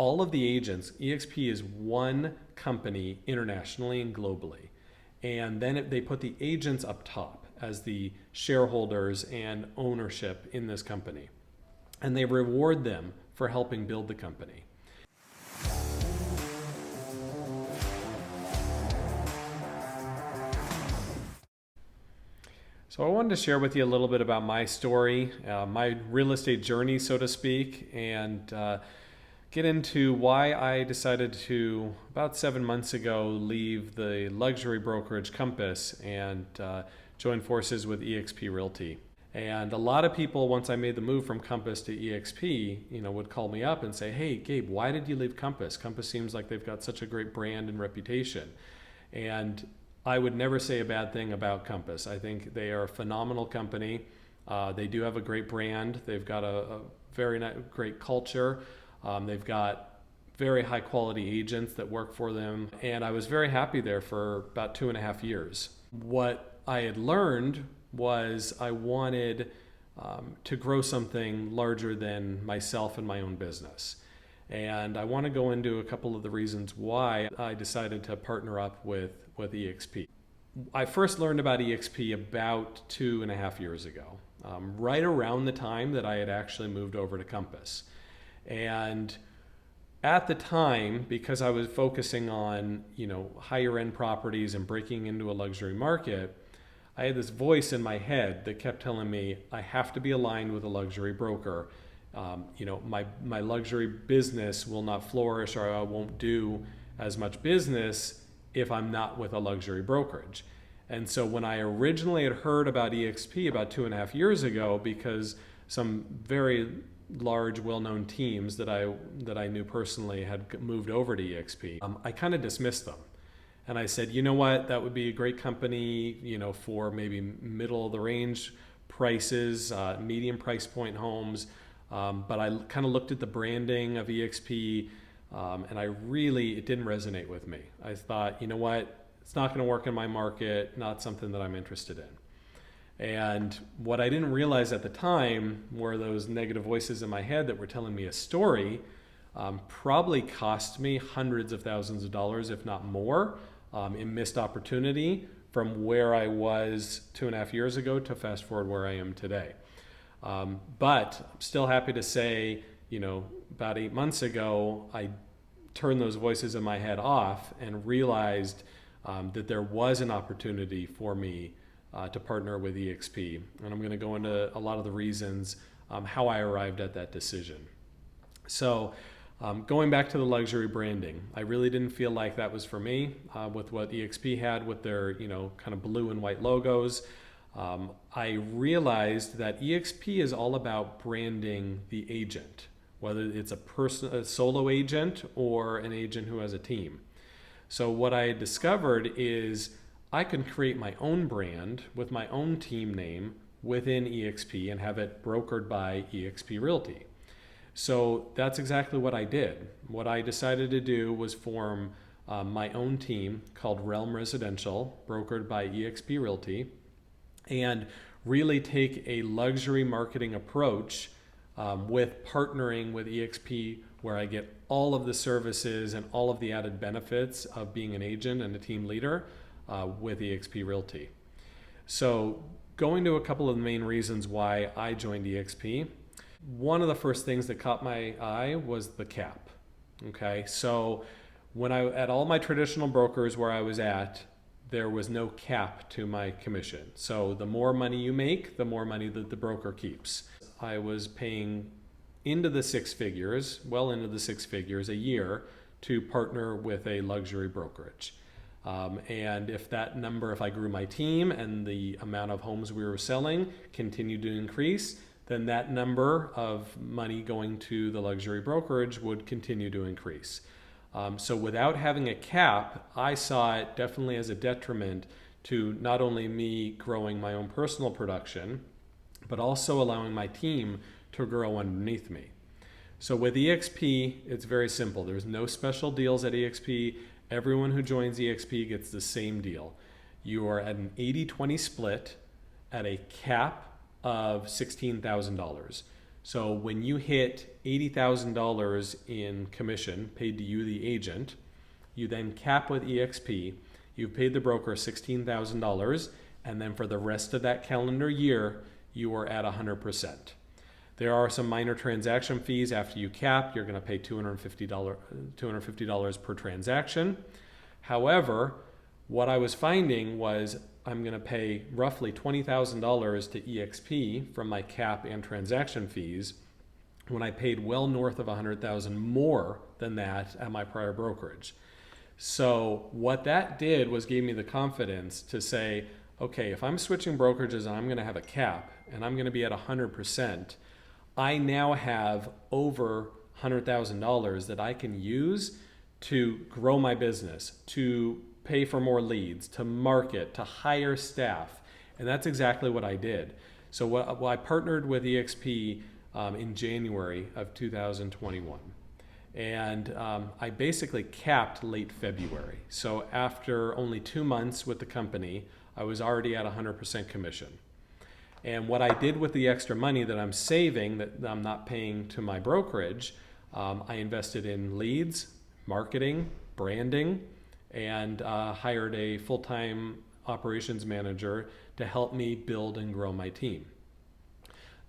all of the agents, eXp is one company internationally and globally. And then they put the agents up top as the shareholders and ownership in this company. And they reward them for helping build the company. So I wanted to share with you a little bit about my story, my real estate journey, so to speak, and get into why I decided to, about 7 months ago, leave the luxury brokerage Compass and join forces with eXp Realty. And a lot of people, once I made the move from Compass to eXp, would call me up and say, "Hey, Gabe, why did you leave Compass? Compass seems like they've got such a great brand and reputation." And I would never say a bad thing about Compass. I think they are a phenomenal company. They do have a great brand. They've got a very great culture. They've got very high quality agents that work for them. And I was very happy there for about 2.5 years. What I had learned was I wanted to grow something larger than myself and my own business. And I want to go into a couple of the reasons why I decided to partner up with eXp. I first learned about eXp about 2.5 years ago, right around the time that I had actually moved over to Compass. And at the time, because I was focusing on higher end properties and breaking into a luxury market, I had this voice in my head that kept telling me I have to be aligned with a luxury broker. My luxury business will not flourish, or I won't do as much business if I'm not with a luxury brokerage. And so when I originally had heard about eXp about 2.5 years ago, because some very large, well-known teams that I knew personally had moved over to eXp, I kind of dismissed them. And I said, you know what, that would be a great company, for maybe middle of the range prices, medium price point homes. But I kind of looked at the branding of eXp, and it didn't resonate with me. I thought, you know what, it's not going to work in my market, not something that I'm interested in. And what I didn't realize at the time were those negative voices in my head that were telling me a story, probably cost me hundreds of thousands of dollars, if not more, in missed opportunity from where I was 2.5 years ago to fast forward where I am today. But I'm still happy to say, about 8 months ago, I turned those voices in my head off and realized that there was an opportunity for me to partner with eXp. And I'm going to go into a lot of the reasons how I arrived at that decision. So going back to the luxury branding, I really didn't feel like that was for me with what eXp had with their kind of blue and white logos. I realized that eXp is all about branding the agent, whether it's a solo agent or an agent who has a team. So what I discovered is I can create my own brand with my own team name within eXp and have it brokered by eXp Realty. So that's exactly what I did. What I decided to do was form my own team called Realm Residential, brokered by eXp Realty, and really take a luxury marketing approach with partnering with eXp, where I get all of the services and all of the added benefits of being an agent and a team leader with eXp Realty. So going to a couple of the main reasons why I joined eXp, one of the first things that caught my eye was the cap. Okay, so when at all my traditional brokers where I was at, there was no cap to my commission. So the more money you make, the more money that the broker keeps. I was paying into the six figures a year to partner with a luxury brokerage. And if I grew my team and the amount of homes we were selling continued to increase, then that number of money going to the luxury brokerage would continue to increase. So without having a cap, I saw it definitely as a detriment to not only me growing my own personal production, but also allowing my team to grow underneath me. So with eXp, it's very simple. There's no special deals at eXp. Everyone who joins eXp gets the same deal. You are at an 80-20 split at a cap of $16,000. So when you hit $80,000 in commission paid to you, the agent, you then cap with eXp. You've paid the broker $16,000, and then for the rest of that calendar year, you are at 100%. There are some minor transaction fees after you cap. You're going to pay $250 per transaction. However, what I was finding was I'm going to pay roughly $20,000 to eXp from my cap and transaction fees when I paid well north of $100,000 more than that at my prior brokerage. So what that did was gave me the confidence to say, okay, if I'm switching brokerages and I'm going to have a cap and I'm going to be at 100%, I now have over $100,000 that I can use to grow my business, to pay for more leads, to market, to hire staff. And that's exactly what I did. So I partnered with eXp in January of 2021. And I basically capped late February. So after only 2 months with the company, I was already at 100% commission. And what I did with the extra money that I'm saving, that I'm not paying to my brokerage, I invested in leads, marketing, branding, and hired a full-time operations manager to help me build and grow my team.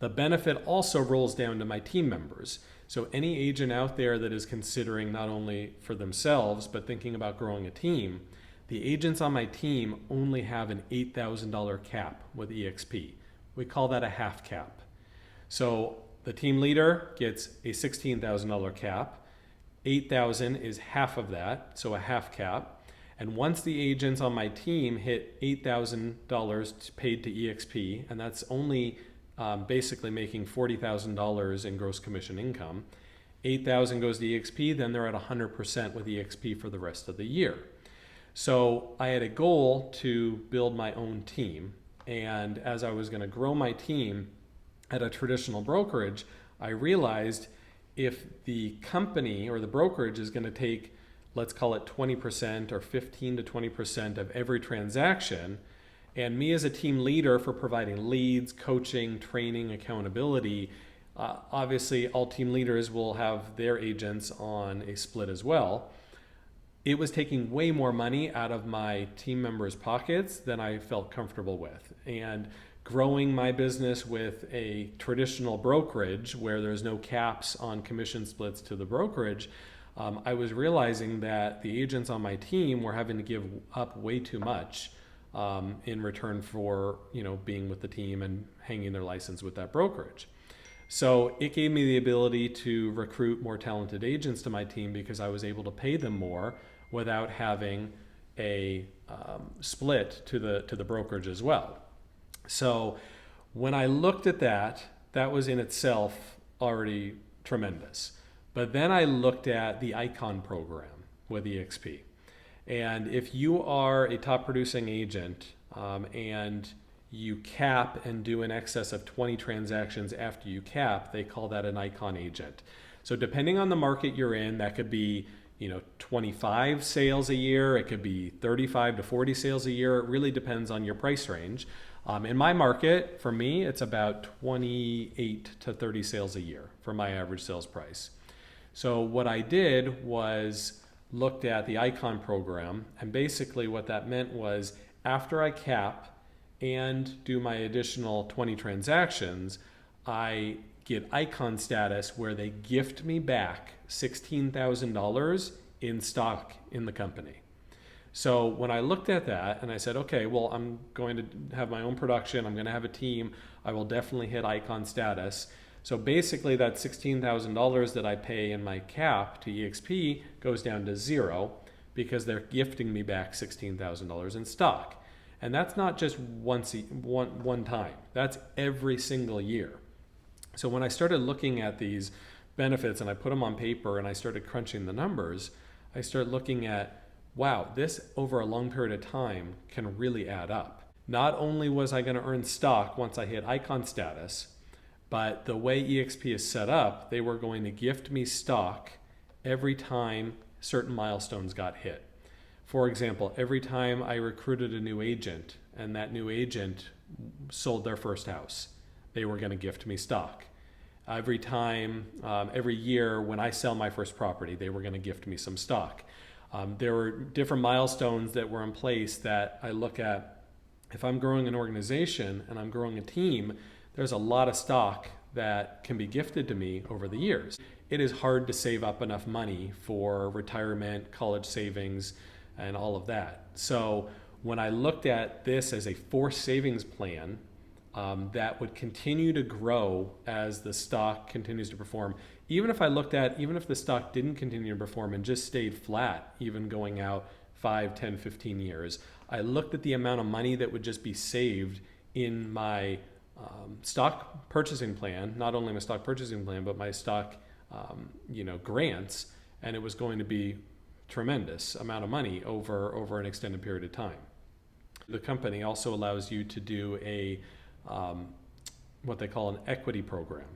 The benefit also rolls down to my team members. So any agent out there that is considering not only for themselves, but thinking about growing a team, the agents on my team only have an $8,000 cap with eXp. We call that a half cap. So the team leader gets a $16,000 cap. $8,000 is half of that, so a half cap. And once the agents on my team hit $8,000 paid to eXp, and that's only basically making $40,000 in gross commission income, $8,000 goes to eXp, then they're at 100% with eXp for the rest of the year. So I had a goal to build my own team. And as I was going to grow my team at a traditional brokerage, I realized if the company or the brokerage is going to take, let's call it 20% or 15 to 20% of every transaction, and me as a team leader for providing leads, coaching, training, accountability, obviously all team leaders will have their agents on a split as well. It was taking way more money out of my team members' pockets than I felt comfortable with. And growing my business with a traditional brokerage where there's no caps on commission splits to the brokerage, I was realizing that the agents on my team were having to give up way too much in return for being with the team and hanging their license with that brokerage. So it gave me the ability to recruit more talented agents to my team because I was able to pay them more without having a split to the brokerage as well. So when I looked at that, that was in itself already tremendous. But then I looked at the Icon program with eXp. And if you are a top producing agent and you cap and do in excess of 20 transactions after you cap, they call that an Icon agent. So depending on the market you're in, that could be 25 sales a year, it could be 35 to 40 sales a year. It really depends on your price range. In my market, for me, it's about 28 to 30 sales a year for my average sales price. So what I did was looked at the Icon program, and basically what that meant was after I cap and do my additional 20 transactions, I get Icon status where they gift me back $16,000 in stock in the company. So when I looked at that and I said, okay, well, I'm going to have my own production, I'm going to have a team, I will definitely hit Icon status. So basically that $16,000 that I pay in my cap to eXp goes down to zero because they're gifting me back $16,000 in stock. And that's not just one time, that's every single year. So when I started looking at these benefits and I put them on paper and I started crunching the numbers, I started looking at, wow, this over a long period of time can really add up. Not only was I going to earn stock once I hit Icon status, but the way eXp is set up, they were going to gift me stock every time certain milestones got hit. For example, every time I recruited a new agent and that new agent sold their first house, they were going to gift me stock. Every time, every year when I sell my first property, they were going to gift me some stock. There were different milestones that were in place that I look at. If I'm growing an organization and I'm growing a team, there's a lot of stock that can be gifted to me over the years. It is hard to save up enough money for retirement, college savings, and all of that. So when I looked at this as a forced savings plan that would continue to grow as the stock continues to perform, even if the stock didn't continue to perform and just stayed flat, even going out 5, 10, 15 years, I looked at the amount of money that would just be saved in my stock purchasing plan, not only my stock purchasing plan, but my stock grants, and it was going to be tremendous amount of money over an extended period of time. The company also allows you to do a what they call an equity program.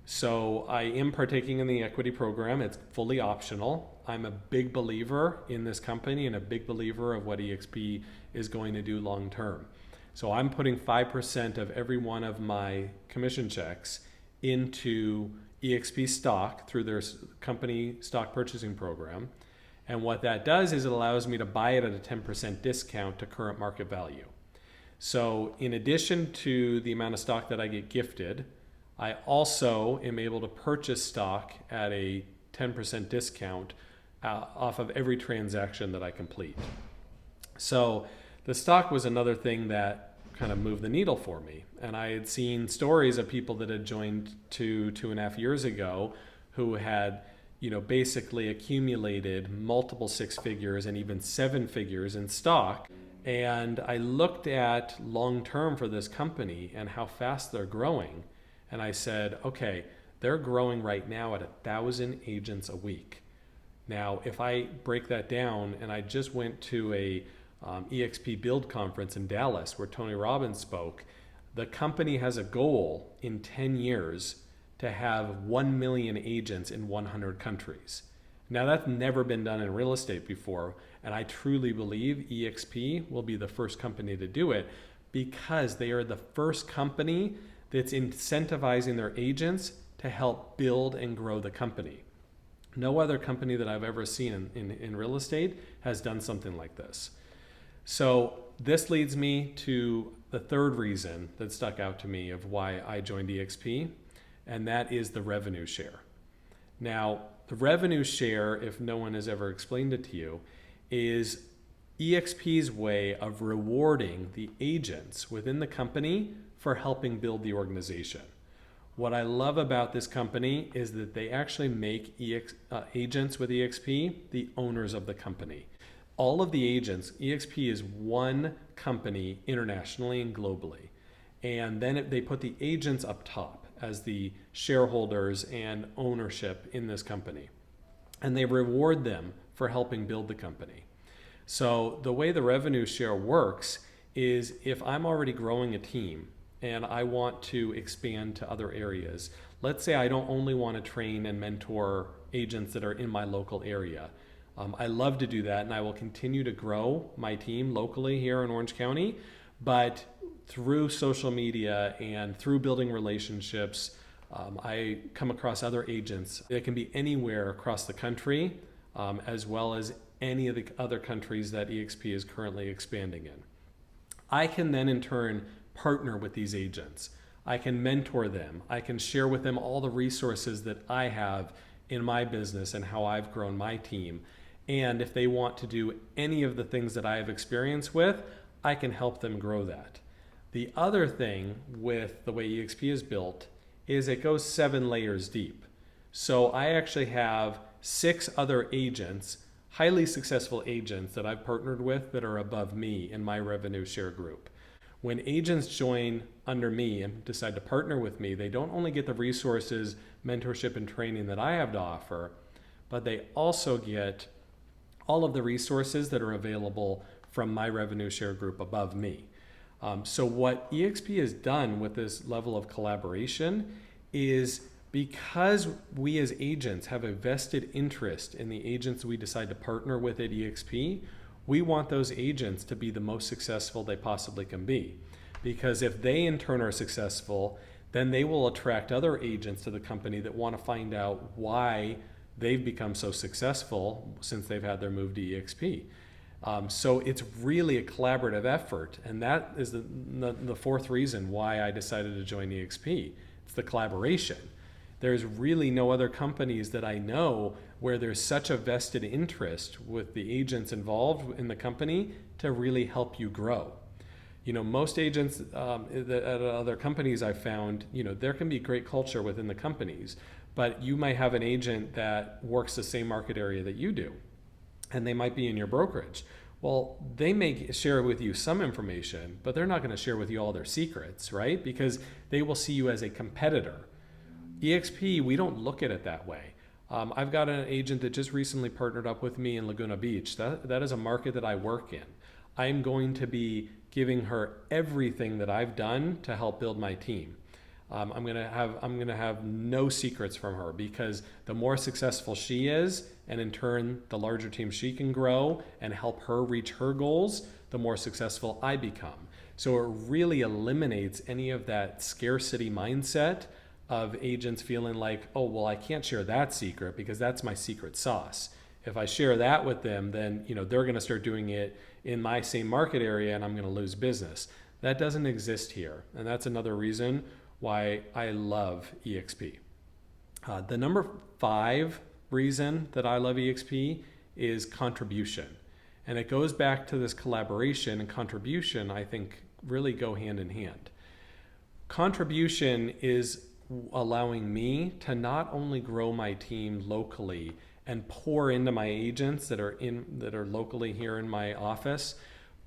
So I am partaking in the equity program. It's fully optional. I'm a big believer in this company and a big believer of what eXp is going to do long term. So I'm putting 5% of every one of my commission checks into eXp stock through their company stock purchasing program. And what that does is it allows me to buy it at a 10% discount to current market value. So in addition to the amount of stock that I get gifted, I also am able to purchase stock at a 10% discount off of every transaction that I complete. So the stock was another thing that kind of moved the needle for me. And I had seen stories of people that had joined 2.5 years ago who had basically accumulated multiple 6 figures and even 7 figures in stock. And I looked at long term for this company and how fast they're growing. And I said, okay, they're growing right now at 1,000 agents a week. Now, if I break that down, and I just went to a eXp Build conference in Dallas where Tony Robbins spoke, the company has a goal in 10 years to have 1 million agents in 100 countries. Now, that's never been done in real estate before, and I truly believe eXp will be the first company to do it because they are the first company that's incentivizing their agents to help build and grow the company. No other company that I've ever seen in real estate has done something like this. So this leads me to the third reason that stuck out to me of why I joined eXp, and that is the revenue share. Now, the revenue share, if no one has ever explained it to you, is eXp's way of rewarding the agents within the company for helping build the organization. What I love about this company is that they actually make agents with eXp the owners of the company. All of the agents, eXp is one company internationally and globally. And then they put the agents up top as the shareholders and ownership in this company. And they reward them for helping build the company. So the way the revenue share works is if I'm already growing a team and I want to expand to other areas, let's say I don't only want to train and mentor agents that are in my local area. I love to do that, and I will continue to grow my team locally here in Orange County, but through social media and through building relationships, I come across other agents that can be anywhere across the country, as well as any of the other countries that eXp is currently expanding in. I can then in turn partner with these agents. I can mentor them. I can share with them all the resources that I have in my business and how I've grown my team. And if they want to do any of the things that I have experience with, I can help them grow that. The other thing with the way eXp is built is it goes 7 layers deep. So I actually have 6 other agents, highly successful agents that I've partnered with that are above me in my revenue share group. When agents join under me and decide to partner with me, they don't only get the resources, mentorship, and training that I have to offer, but they also get all of the resources that are available from my revenue share group above me. So what eXp has done with this level of collaboration is because we as agents have a vested interest in the agents we decide to partner with at eXp, we want those agents to be the most successful they possibly can be. Because if they in turn are successful, then they will attract other agents to the company that want to find out why they've become so successful since they've had their move to eXp. So it's really a collaborative effort, and that is the fourth reason why I decided to join eXp. It's the collaboration. There's really no other companies that I know where there's such a vested interest with the agents involved in the company to really help you grow. Most agents at other companies I've found, there can be great culture within the companies, but you might have an agent that works the same market area that you do, and they might be in your brokerage. Well, they may share with you some information, but they're not going to share with you all their secrets, right? Because they will see you as a competitor. eXp, we don't look at it that way. I've got an agent that just recently partnered up with me in Laguna Beach. That is a market that I work in. I'm going to be giving her everything that I've done to help build my team. I'm gonna have no secrets from her, because the more successful she is, and in turn the larger team she can grow and help her reach her goals, the more successful I become. So it really eliminates any of that scarcity mindset of agents feeling like, oh, well, I can't share that secret because that's my secret sauce. If I share that with them, then they're going to start doing it in my same market area and I'm going to lose business. That doesn't exist here, and that's another reason why I love eXp. The number 5 reason that I love eXp is contribution. And it goes back to this collaboration, and contribution, I think, really go hand in hand. Contribution is allowing me to not only grow my team locally and pour into my agents that are locally here in my office,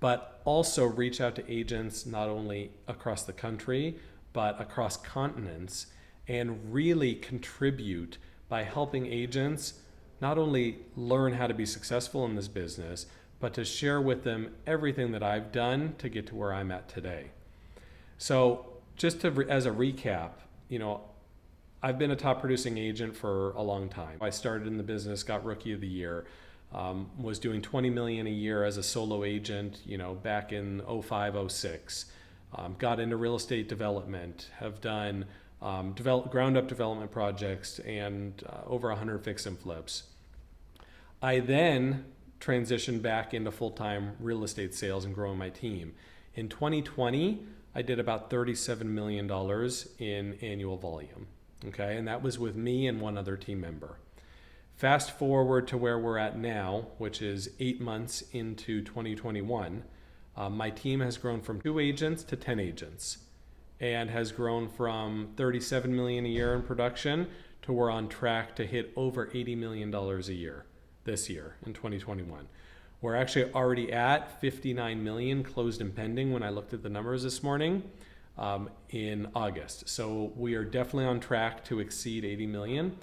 but also reach out to agents not only across the country, but across continents, and really contribute by helping agents not only learn how to be successful in this business, but to share with them everything that I've done to get to where I'm at today. So just as a recap, I've been a top producing agent for a long time. I started in the business, got Rookie of the Year, was doing $20 million a year as a solo agent, back in 05, 06. Got into real estate development, have done ground up development projects and over 100 fix and flips. I then transitioned back into full-time real estate sales and growing my team. In 2020, I did about $37 million in annual volume. Okay, and that was with me and one other team member. Fast forward to where we're at now, which is 8 months into 2021. My team has grown from 2 agents to 10 agents, and has grown from $37 million a year in production to we're on track to hit over $80 million a year this year in 2021. We're actually already at 59 million closed and pending when I looked at the numbers this morning in August. So we are definitely on track to exceed 80 million.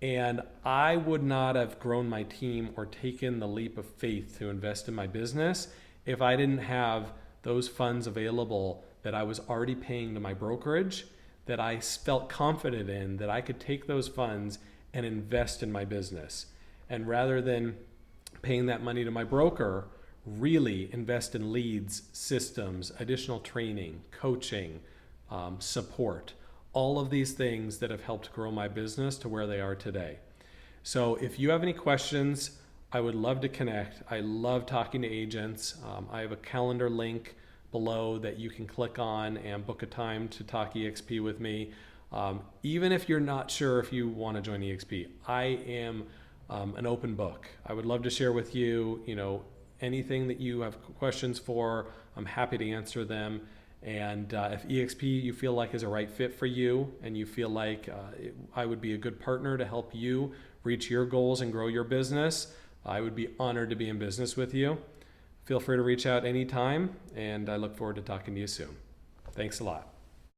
And I would not have grown my team or taken the leap of faith to invest in my business if I didn't have those funds available that I was already paying to my brokerage, that I felt confident in, that I could take those funds and invest in my business. And rather than paying that money to my broker, really invest in leads, systems, additional training, coaching, support, all of these things that have helped grow my business to where they are today. So if you have any questions, I would love to connect. I love talking to agents. I have a calendar link below that you can click on and book a time to talk eXp with me. Even if you're not sure if you want to join eXp, I am an open book. I would love to share with you, anything that you have questions for. I'm happy to answer them. And if eXp you feel like is a right fit for you, and you feel like I would be a good partner to help you reach your goals and grow your business, I would be honored to be in business with you. Feel free to reach out anytime, and I look forward to talking to you soon. Thanks a lot.